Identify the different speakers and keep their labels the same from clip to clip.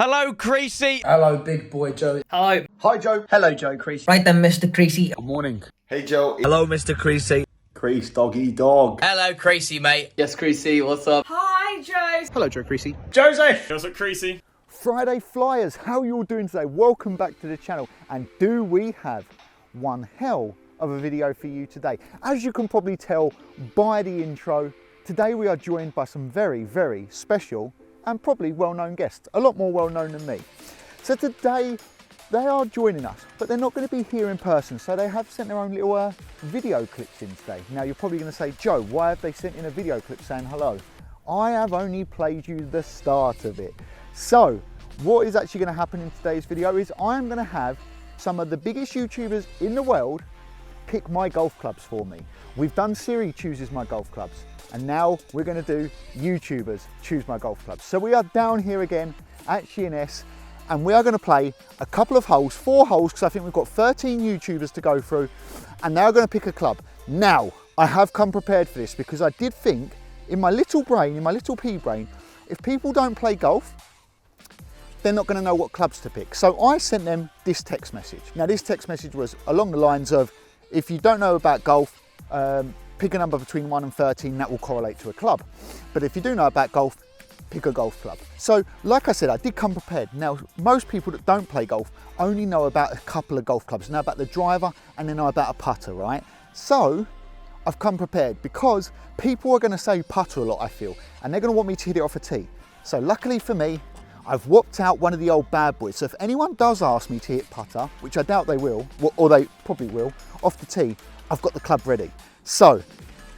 Speaker 1: Hello, Creasey.
Speaker 2: Hello, big boy Joe.
Speaker 3: Hello.
Speaker 4: Hi, Joe.
Speaker 3: Hello, Joe Creasey.
Speaker 5: Right then, Mr. Creasey.
Speaker 4: Good morning.
Speaker 6: Hey, Joe.
Speaker 7: Hello, Mr. Creasey.
Speaker 6: Crease, doggy, dog.
Speaker 1: Hello, Creasey, mate.
Speaker 3: Yes, Creasey, what's up?
Speaker 8: Hi, Joe.
Speaker 4: Hello, Joe Creasey.
Speaker 3: Joseph!
Speaker 9: How's it, Creasey?
Speaker 4: Friday Flyers, how are you all doing today? Welcome back to the channel. And do we have one hell of a video for you today? As you can probably tell by the intro, today we are joined by some very, very special and probably well-known guests, a lot more well-known than me. So today they are joining us, but they're not going to be here in person, so they have sent their own little video clips in today. Now you're probably going to say, Joe, why have they sent in a video clip saying hello? I have only played you the start of it. So what is actually going to happen in today's video is I am going to have some of the biggest YouTubers in the world pick my golf clubs for me. We've done Siri chooses my golf clubs, and now we're going to do YouTubers choose my golf clubs. So we are down here again at Sheerness, and we are going to play a couple of holes, 4 holes, because I think we've got 13 YouTubers to go through, and they're going to pick a club. Now, I have come prepared for this because I did think in my little brain, in my little pea brain, if people don't play golf, they're not going to know what clubs to pick. So I sent them this text message. Now this text message was along the lines of, if you don't know about golf, pick a number between 1 and 13, that will correlate to a club. But if you do know about golf, pick a golf club. So like I said, I did come prepared. Now, most people that don't play golf only know about a couple of golf clubs, know about the driver and they know about a putter, right? So I've come prepared because people are going to say putter a lot, I feel, and they're going to want me to hit it off a tee. So luckily for me, I've whopped out one of the old bad boys. So if anyone does ask me to hit putter, which I doubt they will, or they probably will, off the tee, I've got the club ready. So,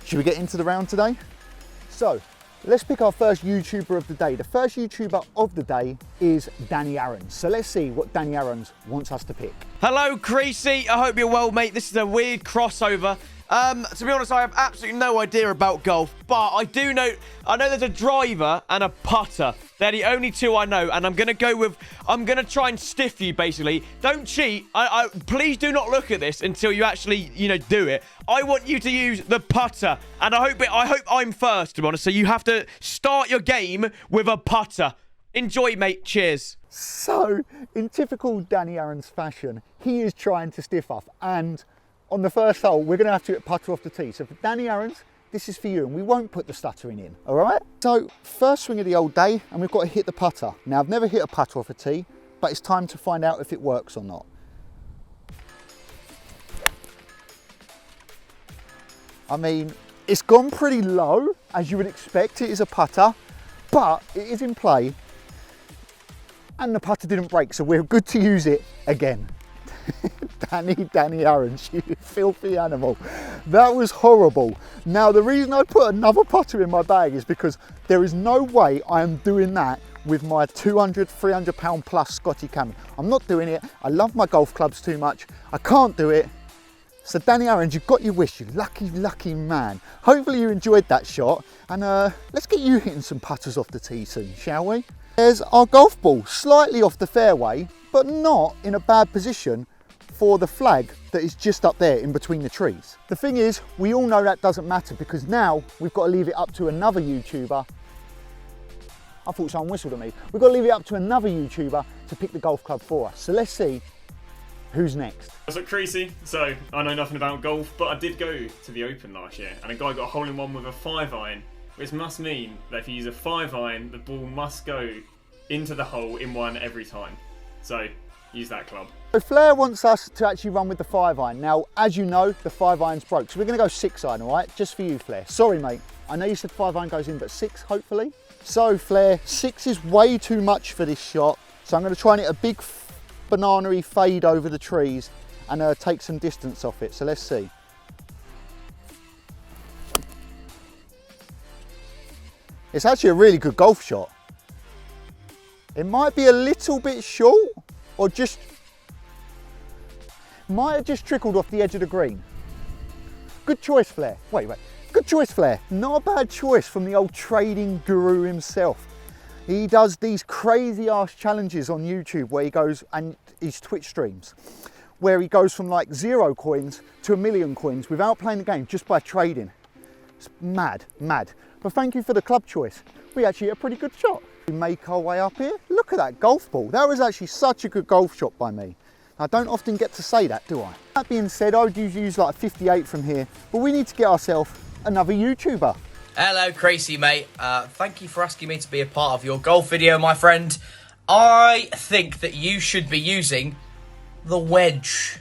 Speaker 4: should we get into the round today? So, let's pick our first YouTuber of the day. The first YouTuber of the day is Danny Aarons. So let's see what Danny Aarons wants us to pick.
Speaker 1: Hello, Creasey. I hope you're well, mate. This is a weird crossover. To be honest, I have absolutely no idea about golf, but I know there's a driver and a putter. They're the only two I know, and I'm going to try and stiff you, basically. Don't cheat. Please do not look at this until you actually, do it. I want you to use the putter, and I hope I'm first, to be honest, so you have to start your game with a putter. Enjoy, mate. Cheers.
Speaker 4: So, in typical Danny Aarons fashion, he is trying to stiff us, and on the first hole, we're going to have to hit putter off the tee. So for Danny Aarons, this is for you, and we won't put the stuttering in, all right? So first swing of the old day, and we've got to hit the putter. Now, I've never hit a putter off a tee, but it's time to find out if it works or not. I mean, it's gone pretty low, as you would expect. It is a putter, but it is in play, and the putter didn't break, so we're good to use it again. Danny Aarons, you filthy animal. That was horrible. Now, the reason I put another putter in my bag is because there is no way I am doing that with my 200, 300 pound plus Scotty Cameron. I'm not doing it. I love my golf clubs too much. I can't do it. So Danny Aarons, you've got your wish, you lucky, lucky man. Hopefully you enjoyed that shot. And let's get you hitting some putters off the tee soon, shall we? There's our golf ball, slightly off the fairway, but not in a bad position for the flag that is just up there in between the trees. The thing is, we all know that doesn't matter because now we've got to leave it up to another YouTuber. I thought someone whistled at me. We've got to leave it up to another YouTuber to pick the golf club for us. So let's see who's next.
Speaker 9: How's it, Creasey? So, I know nothing about golf, but I did go to the Open last year, and a guy got a hole-in-one with a 5-iron, which must mean that if you use a 5-iron, the ball must go into the hole in one every time. So, use that club.
Speaker 4: So Flair wants us to actually run with the 5-iron. Now, as you know, the 5-iron's broke, so we're going to go 6-iron, all right? Just for you, Flair. Sorry, mate. I know you said 5-iron goes in, but 6, hopefully. So, Flair, 6 is way too much for this shot, so I'm going to try and hit a big banana-y fade over the trees and take some distance off it. So let's see. It's actually a really good golf shot. It might be a little bit short, or just might have just trickled off the edge of the green. Good choice, Flair. Wait. Good choice, Flair. Not a bad choice from the old trading guru himself. He does these crazy ass challenges on YouTube where he goes, and his Twitch streams, where he goes from like 0 coins to 1,000,000 coins without playing the game, just by trading. It's mad. But thank you for the club choice. We actually hit a pretty good shot. We make our way up here. Look at that golf ball. That was actually such a good golf shot by me. I don't often get to say that, do I? That being said, I would usually use like a 58 from here, but we need to get ourselves another YouTuber.
Speaker 2: Hello, Creasey, mate. Thank you for asking me to be a part of your golf video, my friend. I think that you should be using the Wedge.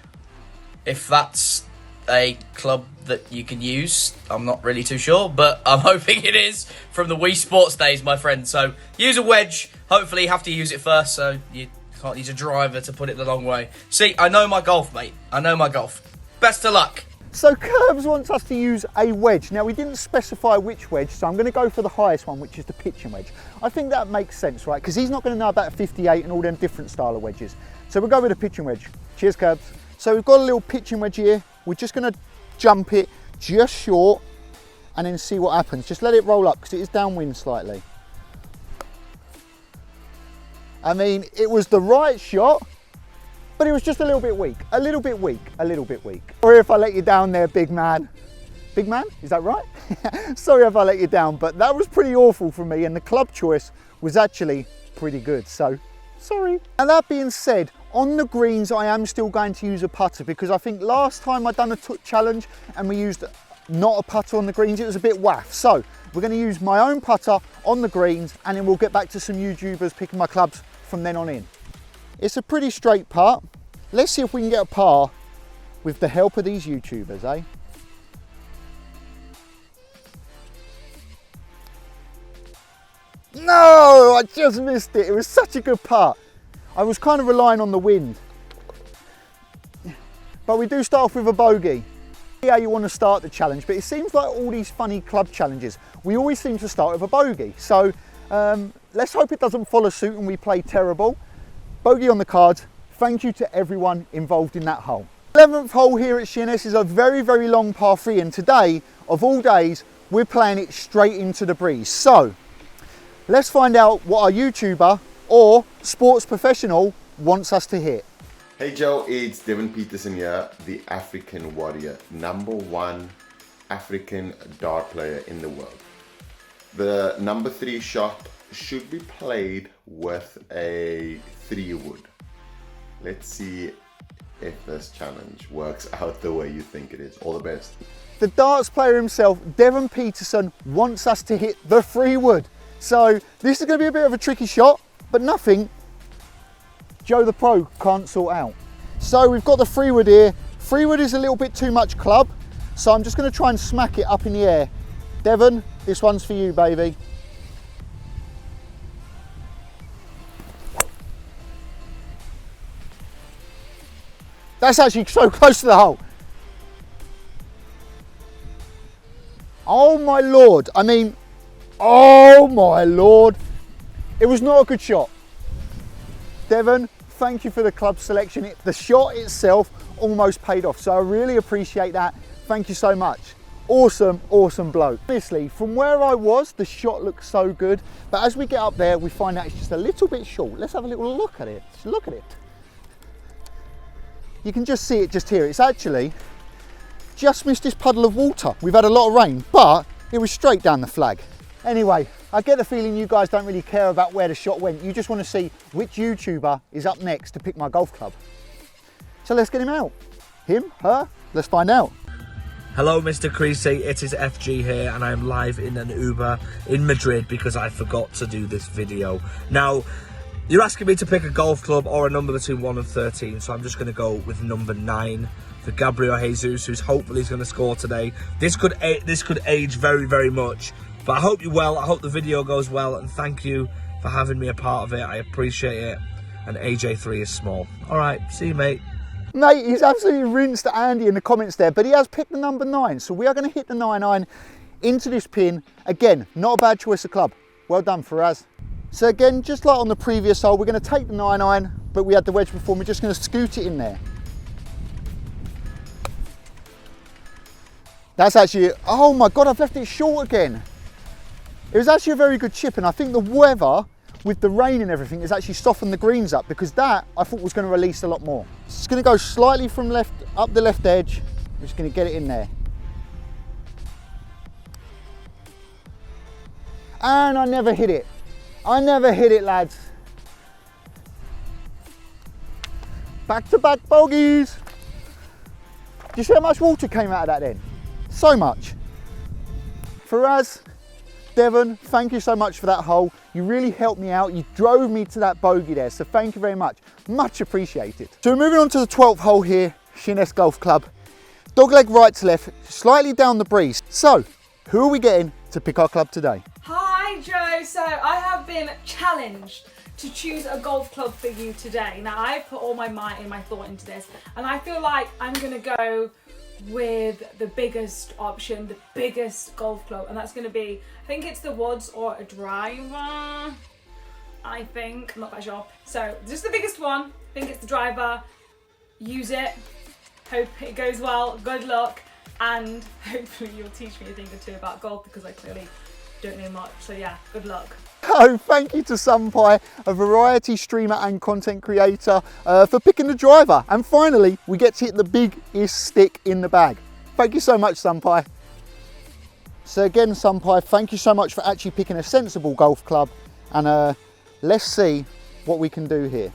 Speaker 2: If that's a club that you can use, I'm not really too sure, but I'm hoping it is from the Wii Sports days, my friend. So use a Wedge. Hopefully you have to use it first, so you can't use a driver to put it the long way. See, I know my golf, mate. I know my golf. Best of luck.
Speaker 4: So Kirbz wants us to use a wedge. Now we didn't specify which wedge, so I'm going to go for the highest one, which is the pitching wedge. I think that makes sense, right? Because he's not going to know about 58 and all them different style of wedges. So we'll go with a pitching wedge. Cheers, Kirbz. So we've got a little pitching wedge here. We're just going to jump it just short and then see what happens. Just let it roll up because it is downwind slightly. I mean, it was the right shot, but it was just a little bit weak. A little bit weak, a little bit weak. Sorry if I let you down there, big man. Big man, is that right? Sorry if I let you down, but that was pretty awful for me, and the club choice was actually pretty good, so sorry. And that being said, on the greens, I am still going to use a putter because I think last time I done a challenge and we used not a putter on the greens, it was a bit waff. So we're going to use my own putter on the greens and then we'll get back to some YouTubers picking my clubs from then on in. It's a pretty straight putt. Let's see if we can get a par with the help of these YouTubers, eh? No, I just missed it. It was such a good putt. I was kind of relying on the wind. But we do start off with a bogey. Yeah, you want to start the challenge, but it seems like all these funny club challenges, we always seem to start with a bogey. So let's hope it doesn't follow suit and we play terrible. Bogey on the cards. Thank you to everyone involved in that hole. 11th hole here at Sheerness is a very, very long par 3, and today, of all days, we're playing it straight into the breeze. So let's find out what our YouTuber or sports professional wants us to hit.
Speaker 6: Hey Joe, it's Devon Petersen here, the African warrior, #1 African dart player in the world. The number 3 shot should be played with a 3-wood. Let's see if this challenge works out the way you think it is. All the best.
Speaker 4: The darts player himself, Devon Petersen, wants us to hit the 3-wood. So this is going to be a bit of a tricky shot, but nothing Joe the Pro can't sort out. So we've got the 3-wood here. 3-wood is a little bit too much club, so I'm just going to try and smack it up in the air. Devon, this one's for you, baby. That's actually so close to the hole. Oh my Lord. I mean, oh my Lord. It was not a good shot. Devon, thank you for the club selection. The shot itself almost paid off. So I really appreciate that. Thank you so much. Awesome, awesome bloke. Honestly, from where I was, the shot looked so good. But as we get up there, we find out it's just a little bit short. Let's have a little look at it. Just look at it. You can just see it just here. It's actually just missed this puddle of water. We've had a lot of rain, but it was straight down the flag. Anyway, I get the feeling you guys don't really care about where the shot went. You just want to see which YouTuber is up next to pick my golf club. So let's get him out. Him, her, let's find out.
Speaker 3: Hello Mr. Creasey, it is FG here and I'm live in an Uber in Madrid because I forgot to do this video. Now, you're asking me to pick a golf club or a number between 1 and 13, so I'm just going to go with number 9 for Gabriel Jesus, who's hopefully going to score today. This could age very, very much, but I hope you're well. I hope the video goes well, and thank you for having me a part of it. I appreciate it, and AJ3 is small. All right, see you, mate.
Speaker 4: Mate, he's absolutely rinsed Andy in the comments there, but he has picked the number 9, so we are going to hit the 9-iron into this pin. Again, not a bad choice of club. Well done, Faraz. So again, just like on the previous hole, we're going to take the 9-iron, but we had the wedge before, we're just going to scoot it in there. That's actually, oh my God, I've left it short again. It was actually a very good chip, and I think the weather with the rain and everything has actually softened the greens up, because that I thought was going to release a lot more. It's going to go slightly from left, up the left edge. We're just going to get it in there. And I never hit it. I never hit it, lads. Back-to-back bogeys. Do you see how much water came out of that then? So much. Faraz, Devon, thank you so much for that hole. You really helped me out. You drove me to that bogey there, so thank you very much. Much appreciated. So we're moving on to the 12th hole here, Sheerness Golf Club. Dogleg right to left, slightly down the breeze. So, who are we getting to pick our club today?
Speaker 5: Hi Joe, so I have been challenged to choose a golf club for you today. Now I've put all my might and my thought into this, and I feel like I'm gonna go with the biggest option, the biggest golf club, and that's gonna be, I think it's the Woods or a driver. I think, I'm not quite sure. So just the biggest one, I think it's the driver. Use it, hope it goes well, good luck, and hopefully you'll teach me a thing or two about golf because I clearly don't know much. So yeah, good luck.
Speaker 4: Oh, thank you to Sunpi, a variety streamer and content creator, for picking the driver. And finally, we get to hit the biggest stick in the bag. Thank you so much, Sunpi. So again, Sunpi, thank you so much for actually picking a sensible golf club. And let's see what we can do here.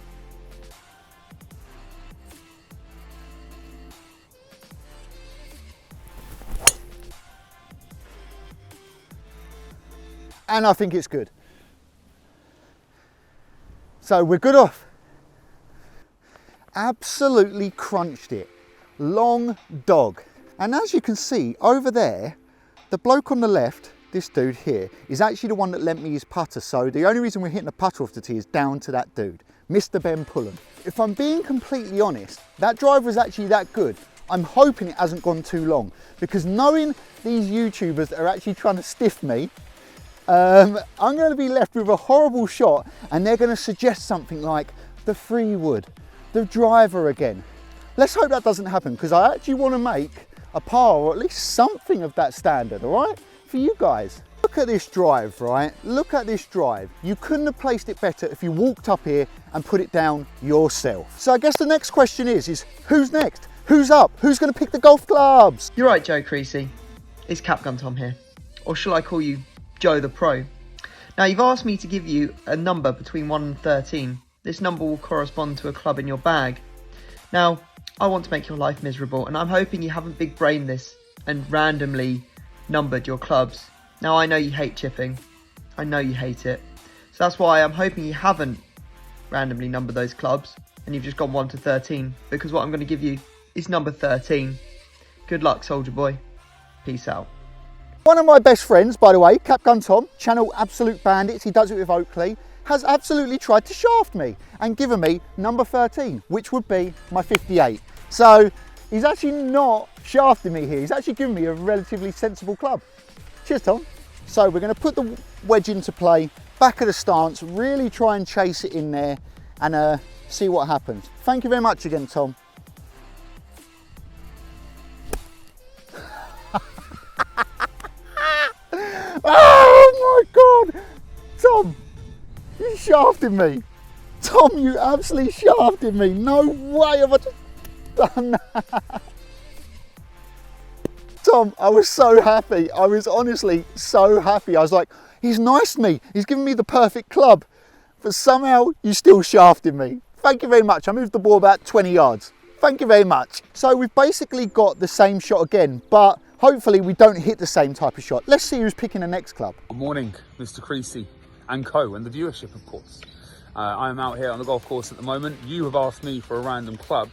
Speaker 4: And I think it's good. So we're good off. Absolutely crunched it. Long dog. And as you can see over there, the bloke on the left, this dude here, is actually the one that lent me his putter. So the only reason we're hitting the putter off the tee is down to that dude, Mr. Ben Pullen. If I'm being completely honest, that driver is actually that good. I'm hoping it hasn't gone too long, because knowing these YouTubers that are actually trying to stiff me, I'm going to be left with a horrible shot, and they're going to suggest something like the 3-wood, the driver again. Let's hope that doesn't happen, because I actually want to make a par, or at least something of that standard, all right, for you guys. Look at this drive, right? Look at this drive. You couldn't have placed it better if you walked up here and put it down yourself. So I guess the next question is who's next? Who's up? Who's going to pick the golf clubs?
Speaker 7: You're right, Joe Creasey. It's Capguntom here. Or shall I call you Joe the Pro? Now, you've asked me to give you a number between 1 and 13. This number will correspond to a club in your bag. Now, I want to make your life miserable, and I'm hoping you haven't big brained this and randomly numbered your clubs. Now, I know you hate chipping. I know you hate it. So that's why I'm hoping you haven't randomly numbered those clubs and you've just gone 1 to 13, because what I'm going to give you is number 13. Good luck, soldier boy. Peace out.
Speaker 4: One of my best friends, by the way, Capguntom, channel Absolute Bandits, he does it with Oakley, has absolutely tried to shaft me and given me number 13, which would be my 58. So he's actually not shafting me here. He's actually given me a relatively sensible club. Cheers, Tom. So we're going to put the wedge into play, back of the stance, really try and chase it in there and see what happens. Thank you very much again, Tom. Oh my God, Tom, you shafted me. Tom, you absolutely shafted me. No way have I just done that. Tom, I was so happy. I was honestly so happy. I was like, he's nice to me. He's giving me the perfect club. But somehow you still shafted me. Thank you very much. I moved the ball about 20 yards. Thank you very much. So we've basically got the same shot again, but hopefully we don't hit the same type of shot. Let's see who's picking the next club.
Speaker 8: Good morning, Mr. Creasey and co, and the viewership, of course. I'm out here on the golf course at the moment. You have asked me for a random club.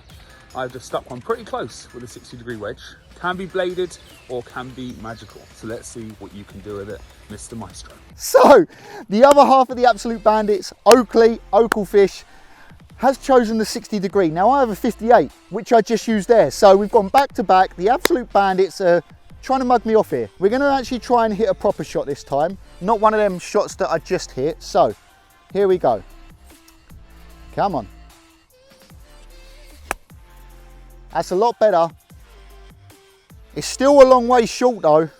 Speaker 8: I've just stuck one pretty close with a 60-degree wedge. Can be bladed or can be magical. So let's see what you can do with it, Mr. Maestro.
Speaker 4: So the other half of the Absolute Bandits, Oakley, Oakleyfish, has chosen the 60-degree. Now I have a 58, which I just used there. So we've gone back to back. The Absolute Bandits are trying to mug me off here. We're going to actually try and hit a proper shot this time, not one of them shots that I just hit. So here we go. Come on. That's a lot better. It's still a long way short though.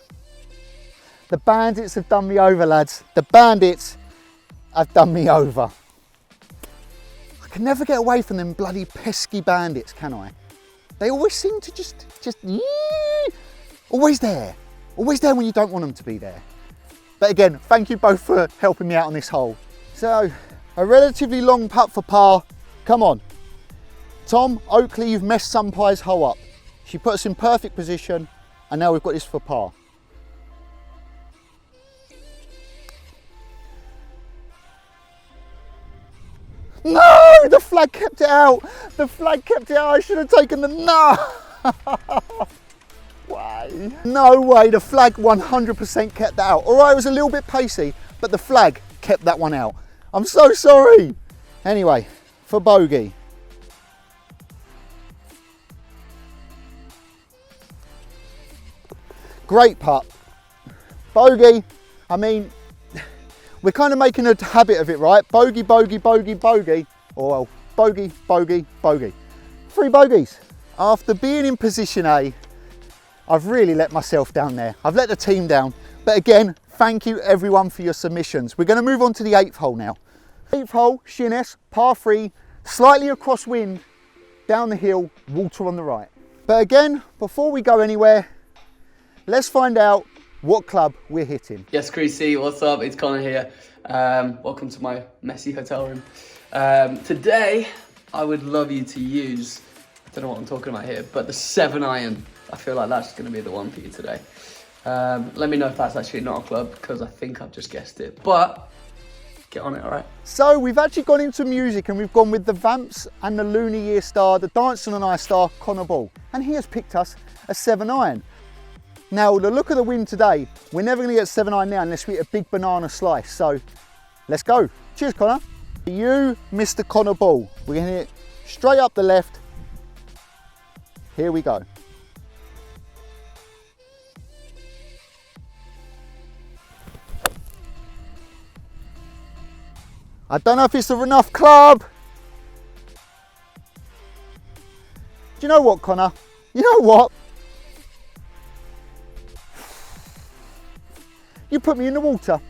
Speaker 4: The Bandits have done me over, lads. The Bandits have done me over. I can never get away from them bloody pesky Bandits, can I? They always seem to just always there. Always there when you don't want them to be there. But again, thank you both for helping me out on this hole. So, a relatively long putt for par. Come on. Tom, Oakley, you've messed Sunpi's hole up. She put us in perfect position, and now we've got this for par. No! The flag kept it out! The flag kept it out! I should have taken the... No! Why? No way, the flag 100% kept that out. Alright, it was a little bit pacey, but the flag kept that one out. I'm so sorry! Anyway, for bogey. Great putt. Bogey, I mean, we're kind of making a habit of it, right? Bogey, bogey, bogey, bogey. Or well, bogey, bogey, bogey. 3 bogeys. After being in position A, I've really let myself down there. I've let the team down. But again, thank you everyone for your submissions. We're going to move on to the 8th hole now. 8th hole, Shin S, par 3, slightly across wind, down the hill, water on the right. But again, before we go anywhere, let's find out what club we're hitting.
Speaker 10: Yes, Creasey, what's up? It's Connor here. Welcome to my messy hotel room. Today, I would love you to use, I don't know what I'm talking about here, but the 7-iron. I feel like that's going to be the one for you today. Let me know if that's actually not a club, because I think I've just guessed it. But get on it, all right?
Speaker 4: So we've actually gone into music and we've gone with the Vamps and the Lunar Year star, the Dancing on Ice star, Connor Ball. And he has picked us a 7-iron. Now, the look of the wind today, we're never going to get 7-iron now unless we hit a big banana slice. So let's go. Cheers, Connor. You, Mr. Connor Ball. We're going to hit straight up the left. Here we go. I don't know if it's enough club. Do you know what, Connor? You know what? You put me in the water.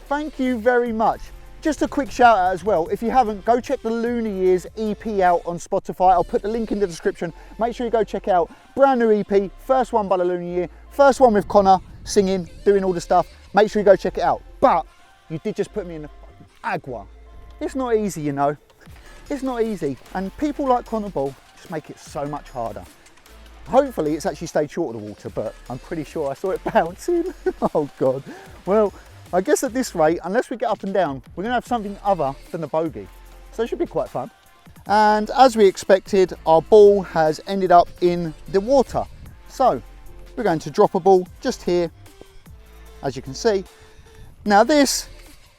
Speaker 4: Thank you very much. Just a quick shout out as well. If you haven't, go check the Lunar Years EP out on Spotify. I'll put the link in the description. Make sure you go check out. Brand new EP, first one by the Lunar Year, first one with Connor, singing, doing all the stuff. Make sure you go check it out. But you did just put me in the agua. It's not easy, you know. It's not easy. And people like Connor Ball just make it so much harder. Hopefully it's actually stayed short of the water, but I'm pretty sure I saw it bouncing. Oh God. Well, I guess at this rate, unless we get up and down, we're gonna have something other than a bogey. So it should be quite fun. And as we expected, our ball has ended up in the water. So we're going to drop a ball just here, as you can see. Now this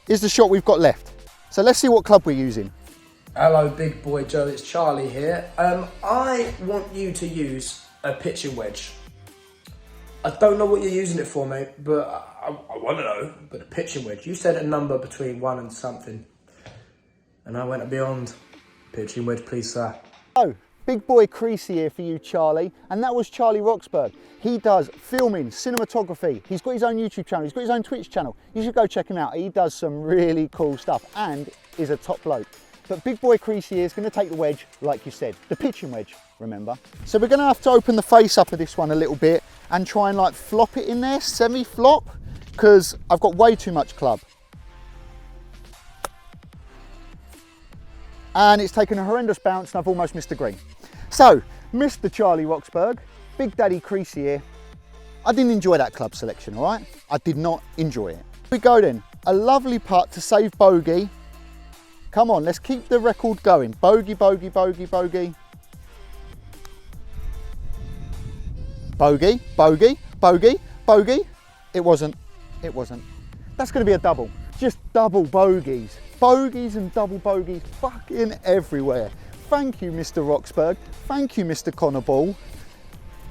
Speaker 4: is the shot we've got left. So let's see what club we're using.
Speaker 3: Hello, big boy Joe, it's Charlie here. I want you to use a pitching wedge. I don't know what you're using it for, mate, but I want to know. But a pitching wedge, you said a number between 1 and something. And I went beyond. Pitching wedge, please, sir.
Speaker 4: Oh, big boy Creasey here for you, Charlie. And that was Charlie Roxxburgh. He does filming, cinematography. He's got his own YouTube channel. He's got his own Twitch channel. You should go check him out. He does some really cool stuff and is a top bloke. But big boy Creasey is going to take the wedge, like you said, the pitching wedge, remember? So we're going to have to open the face up of this one a little bit and try and like flop it in there, semi-flop, because I've got way too much club. And it's taken a horrendous bounce and I've almost missed the green. So, Mr. Charlie Roxxburgh, Big Daddy Creasey here. I didn't enjoy that club selection, all right? I did not enjoy it. Here we go then, a lovely putt to save bogey. Come on, let's keep the record going. Bogey, bogey, bogey, bogey. Bogey, bogey, bogey, bogey. It wasn't. That's going to be a double. Just double bogeys. Bogeys and double bogeys fucking everywhere. Thank you, Mr. Roxxburgh. Thank you, Mr. Connor Ball.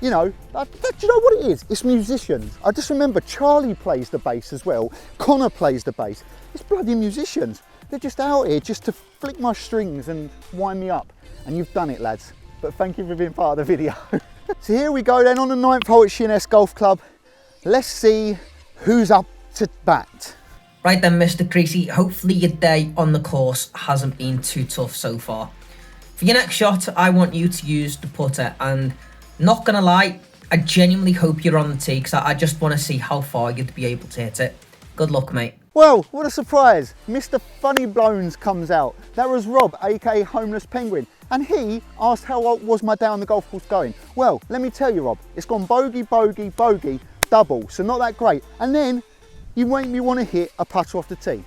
Speaker 4: You know, do you know what it is? It's musicians. I just remember Charlie plays the bass as well. Connor plays the bass. It's bloody musicians. They're just out here just to flick my strings and wind me up. And you've done it, lads. But thank you for being part of the video. So here we go then on the 9th hole at Shin S Golf Club. Let's see who's up to bat.
Speaker 11: Right then, Mr. Creasey, hopefully your day on the course hasn't been too tough so far. For your next shot, I want you to use the putter, and not gonna lie, I genuinely hope you're on the tee because I just want to see how far you'd be able to hit it. Good luck, mate.
Speaker 4: Well, what a surprise. Mr. Funny Blones comes out. That was Rob, aka Homeless Penguin. And he asked how was my day on the golf course going. Well, let me tell you, Rob, it's gone bogey, bogey, bogey, double. So not that great. And then you make me want to hit a putter off the tee.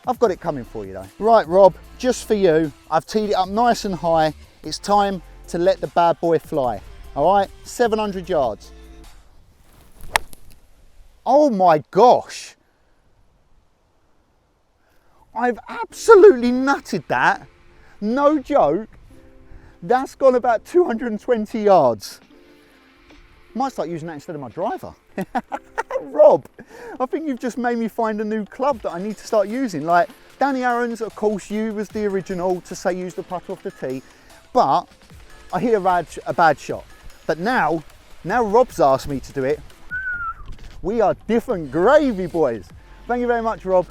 Speaker 4: I've got it coming for you though. Right, Rob, just for you, I've teed it up nice and high. It's time to let the bad boy fly. All right, 700 yards. Oh my gosh. I've absolutely nutted that. No joke. That's gone about 220 yards. Might start using that instead of my driver. Rob, I think you've just made me find a new club that I need to start using. Like Danny Aaron's, of course, you was the original to say use the putter off the tee, but I hit a bad shot. But now Rob's asked me to do it. We are different gravy, boys. Thank you very much, Rob.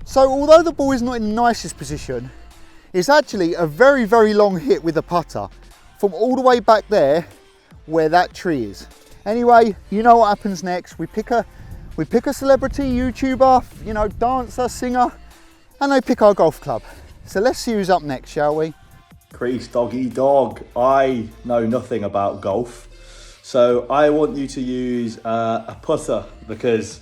Speaker 4: So although the ball is not in the nicest position, it's actually a very, very long hit with the putter from all the way back there where that tree is. Anyway, you know what happens next. We pick a celebrity, YouTuber, you know, dancer, singer, and they pick our golf club. So let's see who's up next, shall we?
Speaker 3: Crease, doggy dog. I know nothing about golf, so I want you to use a putter because,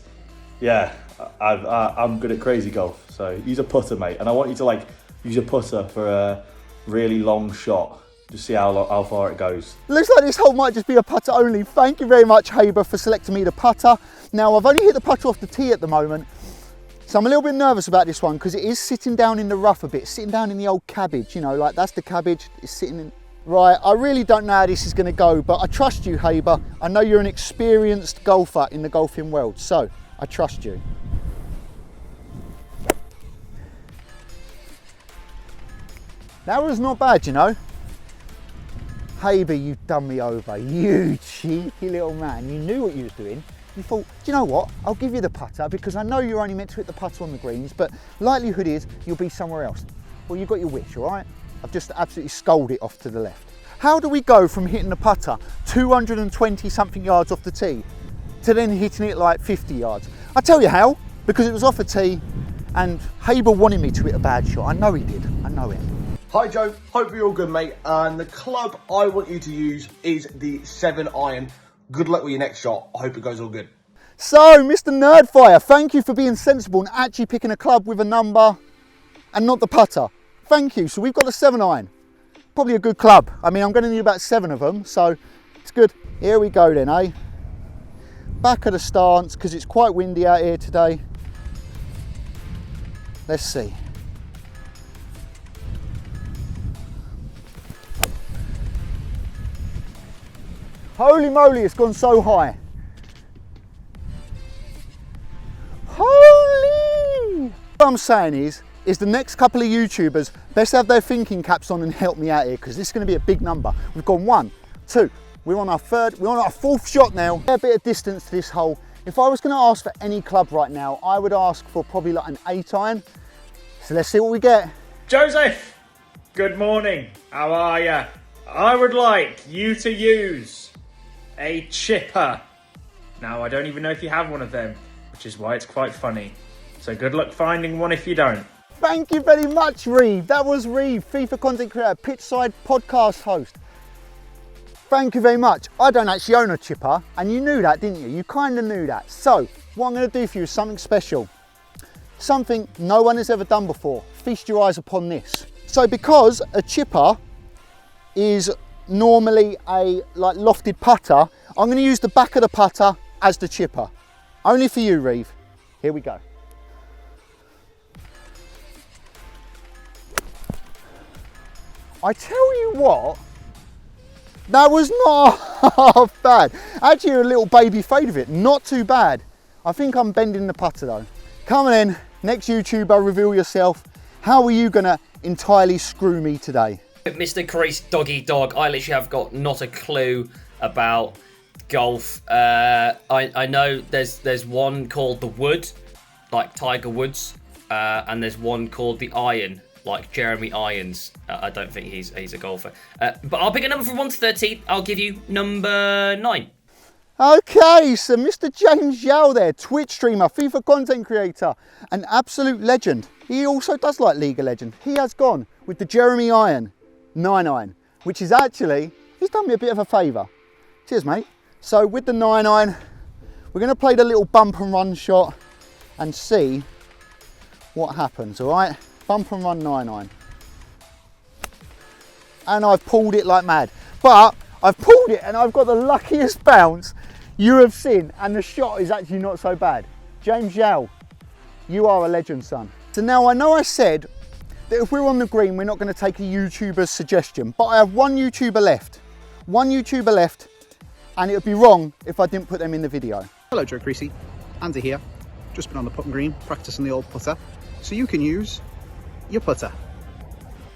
Speaker 3: yeah, I'm good at crazy golf. So use a putter, mate, and I want you to like use a putter for a really long shot. Just see how far it goes.
Speaker 4: Looks like this hole might just be a putter only. Thank you very much, Haber, for selecting me the putter. Now, I've only hit the putter off the tee at the moment, so I'm a little bit nervous about this one because it is sitting down in the rough a bit, sitting down in the old cabbage, you know, like that's the cabbage, it's sitting in. Right, I really don't know how this is going to go, but I trust you, Haber. I know you're an experienced golfer in the golfing world, so I trust you. That was not bad, you know. Haber, you done me over, you cheeky little man. You knew what you was doing. You thought, do you know what? I'll give you the putter because I know you're only meant to hit the putter on the greens, but likelihood is you'll be somewhere else. Well, you got your wish, all right? I've just absolutely sculled it off to the left. How do we go from hitting the putter 220 something yards off the tee to then hitting it like 50 yards? I'll tell you how, because it was off a tee and Haber wanted me to hit a bad shot. I know he did, I know it.
Speaker 3: Hi Joe, hope you're all good, mate. And the club I want you to use is the 7-iron. Good luck with your next shot. I hope it goes all good.
Speaker 4: So, Mr. Nerdfire, thank you for being sensible and actually picking a club with a number and not the putter. Thank you. So we've got a 7-iron. Probably a good club. I mean, I'm going to need about 7 of them, so it's good. Here we go then, eh? Back of the stance, because it's quite windy out here today. Let's see. Holy moly, it's gone so high. Holy! What I'm saying is the next couple of YouTubers best have their thinking caps on and help me out here because this is going to be a big number. We've gone 1, 2, we're on our 4th shot now. A bit of distance to this hole. If I was going to ask for any club right now, I would ask for probably like an 8-iron. So let's see what we get.
Speaker 12: Joseph, good morning. How are ya? I would like you to use a chipper. Now, I don't even know if you have one of them, which is why it's quite funny. So good luck finding one if you don't.
Speaker 4: Thank you very much, Reev. That was Reev, FIFA content creator, pitchside podcast host. Thank you very much. I don't actually own a chipper, and you knew that, didn't you? You kind of knew that. So what I'm going to do for you is something special. Something no one has ever done before. Feast your eyes upon this. So because a chipper is normally a like lofted putter, I'm going to use the back of the putter as the chipper. Only for you, Reev. Here we go. I tell you what, that was not half bad. Actually, a little baby fade of it, not too bad. I think I'm bending the putter though. Come on in, next YouTuber, reveal yourself. How are you gonna entirely screw me today?
Speaker 13: Mr. Creasey, doggy dog, I literally have got not a clue about golf. I know there's one called the Wood, like Tiger Woods, and there's one called the Iron, like Jeremy Irons. I don't think he's a golfer. But I'll pick a number from 1 to 13. I'll give you number 9.
Speaker 4: Okay, so Mr. James Yao there, Twitch streamer, FIFA content creator, an absolute legend. He also does like League of Legends. He has gone with the Jeremy Iron 9-iron, which is actually, he's done me a bit of a favour. Cheers, mate. So with the 9-iron, we're going to play the little bump and run shot and see what happens, all right? Bump and run 9-iron. And I've pulled it like mad. But I've pulled it and I've got the luckiest bounce you have seen, and the shot is actually not so bad. James Yao, you are a legend, son. So now I know I said that if we're on the green, we're not going to take a YouTuber's suggestion, but I have one YouTuber left. One YouTuber left, and it would be wrong if I didn't put them in the video.
Speaker 14: Hello, Joe Creasey. Andy here. Just been on the putting green, practicing the old putter, so you can use your putter.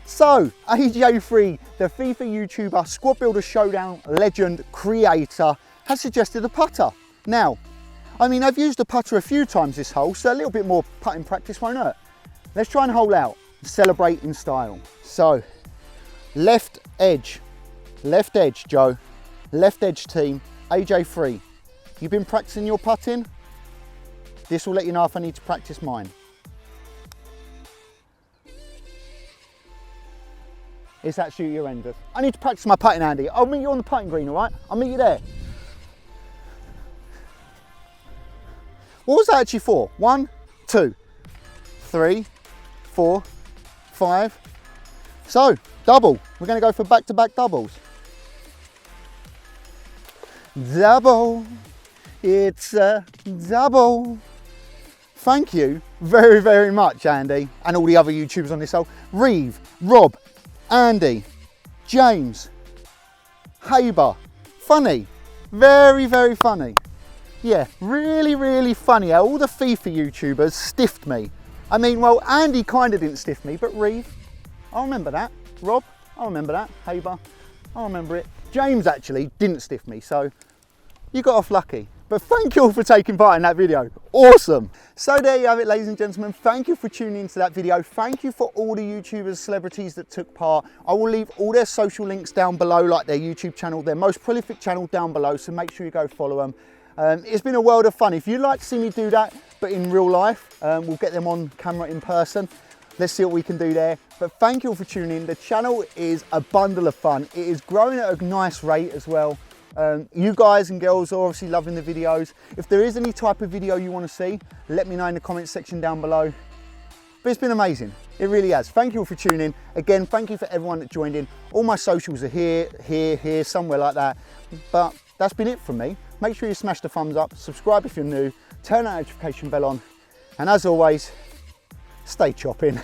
Speaker 4: So, AJ3, the FIFA YouTuber, Squad Builder Showdown legend creator, has suggested a putter. Now, I mean, I've used a putter a few times this hole, so a little bit more putting practice won't hurt. Let's try and hole out, celebrate in style. So, left edge, Joe, left edge team, AJ3. You've been practicing your putting? This will let you know if I need to practice mine. It's absolutely horrendous. I need to practice my putting, Andy. I'll meet you on the putting green, all right? I'll meet you there. What was that actually for? 1, 2, 3, 4, 5. So, double. We're going to go for back-to-back doubles. Double. It's a double. Thank you very, very much, Andy, and all the other YouTubers on this hole. Reev, Rob, Andy, James, Haber. Funny. Very, very funny. Yeah, really, really funny how all the FIFA YouTubers stiffed me. I mean, well, Andy kind of didn't stiff me, but Reev, I remember that. Rob, I remember that. Haber, I remember it. James actually didn't stiff me, so you got off lucky. But thank you all for taking part in that video. Awesome. So there you have it, ladies and gentlemen. Thank you for tuning into that video. Thank you for all the YouTubers, celebrities that took part. I will leave all their social links down below, like their YouTube channel, their most prolific channel down below, so make sure you go follow them. It's been a world of fun. If you'd like to see me do that, but in real life, we'll get them on camera in person. Let's see what we can do there. But thank you all for tuning in. The channel is a bundle of fun. It is growing at a nice rate as well. You guys and girls are obviously loving the videos. If there is any type of video you want to see, let me know in the comments section down below. But it's been amazing. It really has. Thank you all for tuning in. Again, thank you for everyone that joined in. All my socials are here, somewhere like that. But that's been it from me. Make sure you smash the thumbs up, subscribe if you're new, turn that notification bell on, and as always, stay chopping.